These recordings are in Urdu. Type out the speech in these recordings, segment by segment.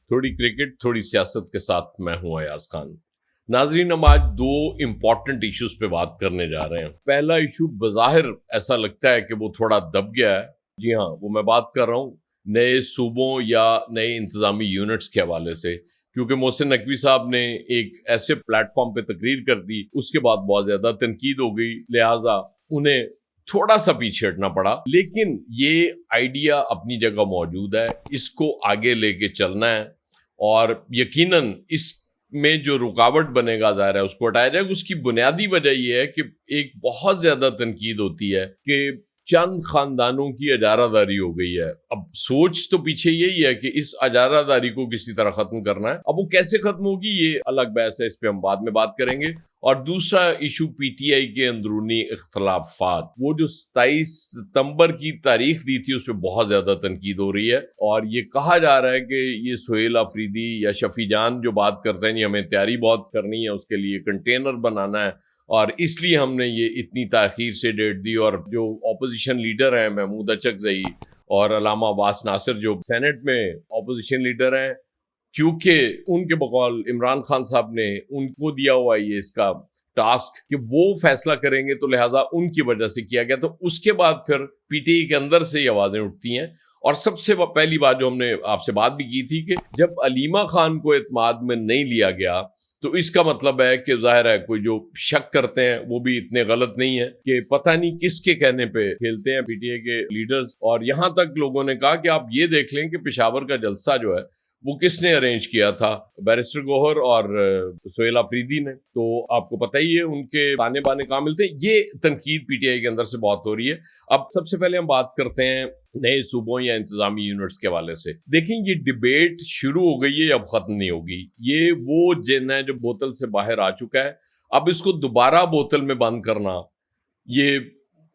تھوڑی کرکٹ تھوڑی سیاست کے ساتھ میں ہوں ایاز خان۔ ناظرین، ہم آج دو امپورٹنٹ ایشوز پہ بات کرنے جا رہے ہیں۔ پہلا ایشو بظاہر ایسا لگتا ہے کہ وہ تھوڑا دب گیا ہے، جی ہاں، وہ میں بات کر رہا ہوں نئے صوبوں یا نئے انتظامی یونٹس کے حوالے سے، کیونکہ محسن نقوی صاحب نے ایک ایسے پلیٹ فارم پہ تقریر کر دی، اس کے بعد بہت زیادہ تنقید ہو گئی، لہٰذا انہیں تھوڑا سا پیچھے ہٹنا پڑا۔ لیکن یہ آئیڈیا اپنی جگہ موجود ہے، اس کو آگے لے کے چلنا ہے، اور یقیناً اس میں جو رکاوٹ بنے گا ظاہر ہے اس کو ہٹایا جائے گا۔ اس کی بنیادی وجہ یہ ہے کہ ایک بہت زیادہ تنقید ہوتی ہے کہ چند خاندانوں کی اجارہ داری ہو گئی ہے۔ اب سوچ تو پیچھے یہی ہے کہ اس اجارہ داری کو کسی طرح ختم کرنا ہے۔ اب وہ کیسے ختم ہوگی یہ الگ بحث ہے، اس پہ ہم بعد میں بات کریں گے۔ اور دوسرا ایشو پی ٹی آئی کے اندرونی اختلافات، وہ جو 27 ستمبر کی تاریخ دی تھی اس پہ بہت زیادہ تنقید ہو رہی ہے، اور یہ کہا جا رہا ہے کہ یہ سہیل آفریدی یا شفیع جان جو بات کرتے ہیں، ہمیں تیاری بہت کرنی ہے، اس کے لیے کنٹینر بنانا ہے، اور اس لیے ہم نے یہ اتنی تاخیر سے ڈیٹ دی۔ اور جو اپوزیشن لیڈر ہیں محمود اچکزئی اور علامہ عباس ناصر جو سینٹ میں اپوزیشن لیڈر ہیں، کیونکہ ان کے بقول عمران خان صاحب نے ان کو دیا ہوا یہ اس کا ٹاسک کہ وہ فیصلہ کریں گے، تو لہٰذا ان کی وجہ سے کیا گیا۔ تو اس کے بعد پھر پی ٹی آئی کے اندر سے یہ آوازیں اٹھتی ہیں، اور سب سے پہلی بات جو ہم نے آپ سے بات بھی کی تھی کہ جب علیمہ خان کو اعتماد میں نہیں لیا گیا، تو اس کا مطلب ہے کہ ظاہر ہے کوئی جو شک کرتے ہیں وہ بھی اتنے غلط نہیں ہے کہ پتہ نہیں کس کے کہنے پہ کھیلتے ہیں پی ٹی آئی کے لیڈرز۔ اور یہاں تک لوگوں نے کہا کہ آپ یہ دیکھ لیں کہ پشاور کا جلسہ جو ہے وہ کس نے ارینج کیا تھا، بیرسٹر گوہر اور سہیل آفریدی نے۔ تو آپ کو پتہ ہی ہے ان کے تانے بانے کامل تھے۔ یہ تنقید پی ٹی آئی کے اندر سے بہت ہو رہی ہے۔ اب سب سے پہلے ہم بات کرتے ہیں نئے صوبوں یا انتظامی یونٹس کے حوالے سے۔ دیکھیں، یہ ڈیبیٹ شروع ہو گئی ہے، اب ختم نہیں ہوگی۔ یہ وہ جن ہے جو بوتل سے باہر آ چکا ہے، اب اس کو دوبارہ بوتل میں بند کرنا یہ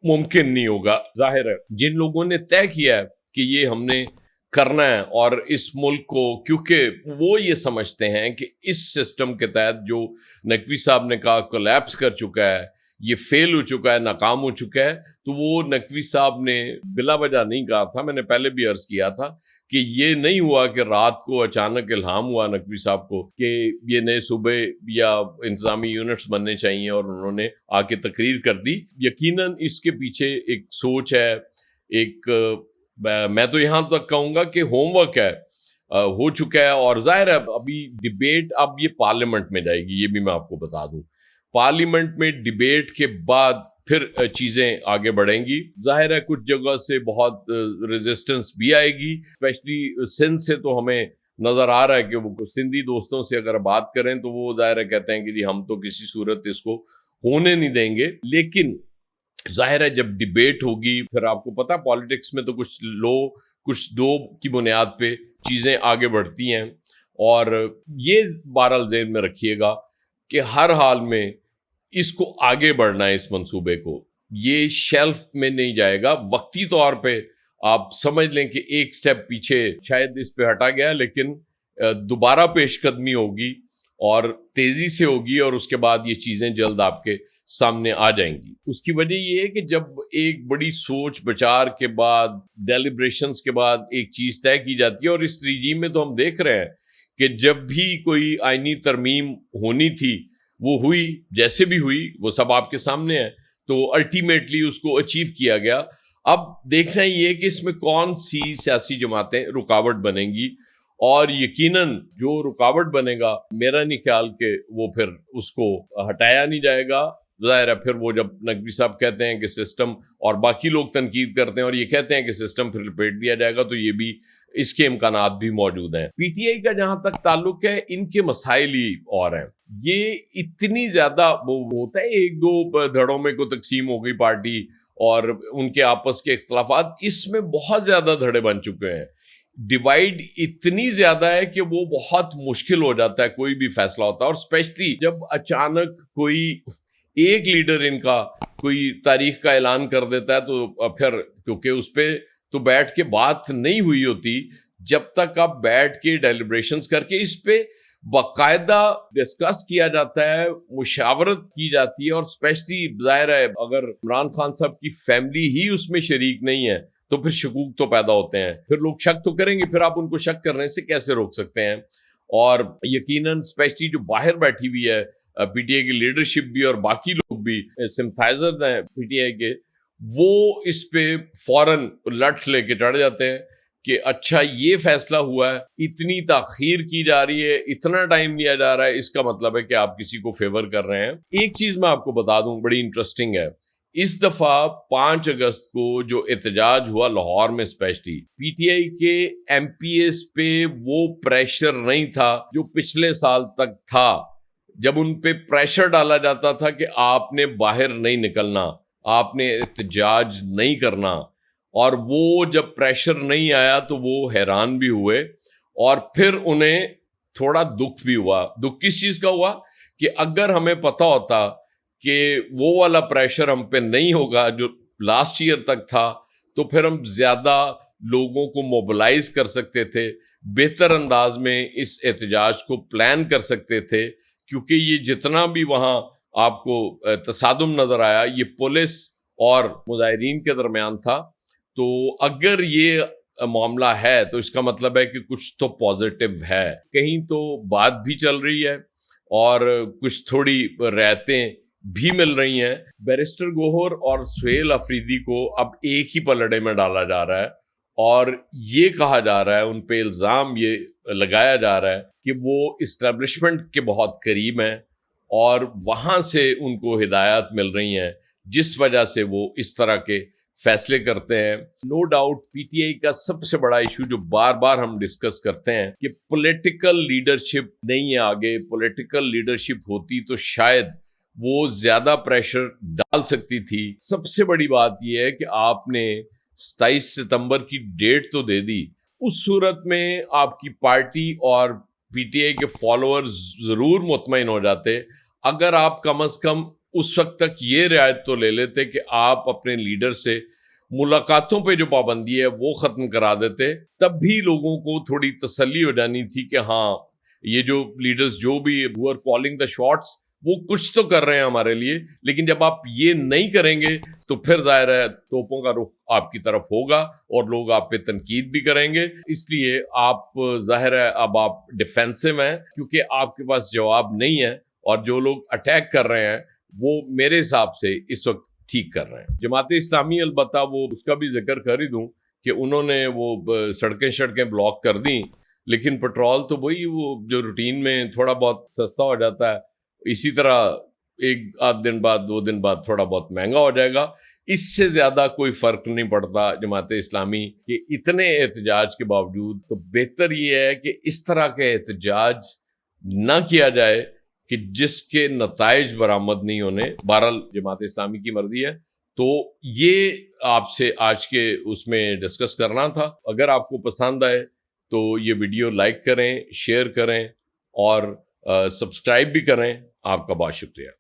ممکن نہیں ہوگا۔ ظاہر ہے جن لوگوں نے طے کیا ہے کہ یہ ہم نے کرنا ہے، اور اس ملک کو، کیونکہ وہ یہ سمجھتے ہیں کہ اس سسٹم کے تحت جو نقوی صاحب نے کہا کولیپس کر چکا ہے، یہ فیل ہو چکا ہے، ناکام ہو چکا ہے، تو وہ نقوی صاحب نے بلا وجہ نہیں کہا تھا۔ میں نے پہلے بھی عرض کیا تھا کہ یہ نہیں ہوا کہ رات کو اچانک الہام ہوا نقوی صاحب کو کہ یہ نئے صوبے یا انتظامی یونٹس بننے چاہیے، اور انہوں نے آ کے تقریر کر دی۔ یقیناً اس کے پیچھے ایک سوچ ہے، ایک میں تو یہاں تک کہوں گا کہ ہوم ورک ہے، ہو چکا ہے، اور ظاہر ہے ابھی ڈیبیٹ اب یہ پارلیمنٹ میں جائے گی، یہ بھی میں آپ کو بتا دوں۔ پارلیمنٹ میں ڈیبیٹ کے بعد پھر چیزیں آگے بڑھیں گی۔ ظاہر ہے کچھ جگہ سے بہت ریزسٹنس بھی آئے گی، اسپیشلی سندھ سے تو ہمیں نظر آ رہا ہے کہ وہ سندھی دوستوں سے اگر بات کریں تو وہ ظاہر ہے کہتے ہیں کہ جی ہم تو کسی صورت اس کو ہونے نہیں دیں گے۔ لیکن ظاہر ہے جب ڈیبیٹ ہوگی، پھر آپ کو پتا پالیٹکس میں تو کچھ دو کی بنیاد پہ چیزیں آگے بڑھتی ہیں، اور یہ بہرحال ذہن میں رکھیے گا کہ ہر حال میں اس کو آگے بڑھنا ہے، اس منصوبے کو، یہ شیلف میں نہیں جائے گا۔ وقتی طور پہ آپ سمجھ لیں کہ ایک سٹیپ پیچھے شاید اس پہ ہٹا گیا، لیکن دوبارہ پیش قدمی ہوگی اور تیزی سے ہوگی، اور اس کے بعد یہ چیزیں جلد آپ کے سامنے آ جائیں گی۔ اس کی وجہ یہ ہے کہ جب ایک بڑی سوچ بچار کے بعد، ڈیلیبریشنز کے بعد ایک چیز طے کی جاتی ہے، اور اس رجیم میں تو ہم دیکھ رہے ہیں کہ جب بھی کوئی آئینی ترمیم ہونی تھی وہ ہوئی، جیسے بھی ہوئی وہ سب آپ کے سامنے ہے، تو الٹیمیٹلی اس کو اچیو کیا گیا۔ اب دیکھنا یہ کہ اس میں کون سی سیاسی جماعتیں رکاوٹ بنیں گی، اور یقیناً جو رکاوٹ بنے گا میرا نہیں خیال کہ وہ پھر اس کو ہٹایا نہیں جائے گا۔ ظاہر ہے پھر وہ جب نقوی صاحب کہتے ہیں کہ سسٹم، اور باقی لوگ تنقید کرتے ہیں اور یہ کہتے ہیں کہ سسٹم پھر لپیٹ دیا جائے گا، تو یہ بھی اس کے امکانات بھی موجود ہیں۔ پی ٹی آئی کا جہاں تک تعلق ہے، ان کے مسائل ہی اور ہیں۔ یہ اتنی زیادہ وہ ہوتا ہے ایک دو دھڑوں میں کو تقسیم ہو گئی پارٹی، اور ان کے آپس کے اختلافات، اس میں بہت زیادہ دھڑے بن چکے ہیں۔ ڈیوائیڈ اتنی زیادہ ہے کہ وہ بہت مشکل ہو جاتا ہے کوئی بھی فیصلہ ہوتا ہے، اور اسپیشلی جب اچانک کوئی ایک لیڈر ان کا کوئی تاریخ کا اعلان کر دیتا ہے، تو پھر کیونکہ اس پہ تو بیٹھ کے بات نہیں ہوئی ہوتی، جب تک آپ بیٹھ کے ڈیلیبریشنز کر کے اس پہ باقاعدہ ڈسکس کیا جاتا ہے، مشاورت کی جاتی ہے، اور اسپیشلی ظاہر ہے اگر عمران خان صاحب کی فیملی ہی اس میں شریک نہیں ہے تو پھر شکوک تو پیدا ہوتے ہیں, پھر لوگ شک تو کریں گے, پھر آپ ان کو شک کرنے سے کیسے روک سکتے ہیں. اور یقیناً اسپیشلی جو باہر بیٹھی ہوئی ہے پی ٹی آئی کی لیڈرشپ بھی اور باقی لوگ بھی سمپتھائزرز ہیں پی ٹی آئی کے, وہ اس پہ فوراً لٹ لے کے چڑھ جاتے ہیں کہ اچھا یہ فیصلہ ہوا ہے, اتنی تاخیر کی جا رہی ہے, اتنا ٹائم لیا جا رہا ہے, اس کا مطلب ہے کہ آپ کسی کو فیور کر رہے ہیں. ایک چیز میں آپ کو بتا دوں بڑی انٹرسٹنگ ہے, اس دفعہ 5 اگست کو جو احتجاج ہوا لاہور میں اسپیشلی, پی ٹی آئی کے ایم پی ایس پہ وہ پریشر نہیں تھا جو پچھلے سال تک تھا, جب ان پہ پریشر ڈالا جاتا تھا کہ آپ نے باہر نہیں نکلنا, آپ نے احتجاج نہیں کرنا, اور وہ جب پریشر نہیں آیا تو وہ حیران بھی ہوئے, اور پھر انہیں تھوڑا دکھ بھی ہوا. دکھ کس چیز کا ہوا کہ اگر ہمیں پتہ ہوتا کہ وہ والا پریشر ہم پہ نہیں ہوگا جو لاسٹ ایئر تک تھا, تو پھر ہم زیادہ لوگوں کو موبلائز کر سکتے تھے, بہتر انداز میں اس احتجاج کو پلان کر سکتے تھے, کیونکہ یہ جتنا بھی وہاں آپ کو تصادم نظر آیا یہ پولیس اور مظاہرین کے درمیان تھا. تو اگر یہ معاملہ ہے تو اس کا مطلب ہے کہ کچھ تو پازیٹیو ہے, کہیں تو بات بھی چل رہی ہے اور کچھ تھوڑی رعایتیں بھی مل رہی ہیں. بیرسٹر گوہر اور سہیل افریدی کو اب ایک ہی پلڑے میں ڈالا جا رہا ہے, اور یہ کہا جا رہا ہے, ان پہ الزام یہ لگایا جا رہا ہے کہ وہ اسٹیبلشمنٹ کے بہت قریب ہیں اور وہاں سے ان کو ہدایات مل رہی ہیں, جس وجہ سے وہ اس طرح کے فیصلے کرتے ہیں. No doubt P T I کا سب سے بڑا ایشو جو بار بار ہم ڈسکس کرتے ہیں کہ پولیٹیکل لیڈرشپ نہیں ہے آگے. پولیٹیکل لیڈرشپ ہوتی تو شاید وہ زیادہ پریشر ڈال سکتی تھی. سب سے بڑی بات یہ ہے کہ آپ نے 27 ستمبر کی ڈیٹ تو دے دی, اس صورت میں آپ کی پارٹی اور پی ٹی آئی کے فالوورز ضرور مطمئن ہو جاتے اگر آپ کم از کم اس وقت تک یہ رعایت تو لے لیتے کہ آپ اپنے لیڈر سے ملاقاتوں پہ جو پابندی ہے وہ ختم کرا دیتے. تب بھی لوگوں کو تھوڑی تسلی ہو جانی تھی کہ ہاں یہ جو لیڈرز جو بھی who are calling the shots وہ کچھ تو کر رہے ہیں ہمارے لیے. لیکن جب آپ یہ نہیں کریں گے تو پھر ظاہر ہے توپوں کا رخ آپ کی طرف ہوگا اور لوگ آپ پہ تنقید بھی کریں گے. اس لیے آپ ظاہر ہے اب آپ ڈیفینسو ہیں کیونکہ آپ کے پاس جواب نہیں ہے, اور جو لوگ اٹیک کر رہے ہیں وہ میرے حساب سے اس وقت ٹھیک کر رہے ہیں. جماعت اسلامی البتہ وہ اس کا بھی ذکر کر ہی دوں کہ انہوں نے وہ سڑکیں بلاک کر دیں, لیکن پیٹرول تو وہی وہ جو روٹین میں تھوڑا بہت سستا ہو جاتا ہے, اسی طرح ایک آدھ دن بعد 2 دن بعد تھوڑا بہت مہنگا ہو جائے گا. اس سے زیادہ کوئی فرق نہیں پڑتا جماعت اسلامی کے اتنے احتجاج کے باوجود. تو بہتر یہ ہے کہ اس طرح کے احتجاج نہ کیا جائے کہ جس کے نتائج برآمد نہیں ہونے. بہرحال جماعت اسلامی کی مرضی ہے. تو یہ آپ سے آج کے اس میں ڈسکس کرنا تھا. اگر آپ کو پسند آئے تو یہ ویڈیو لائک کریں, شیئر کریں اور سبسکرائب بھی کریں. آپ کا بہت شکریہ.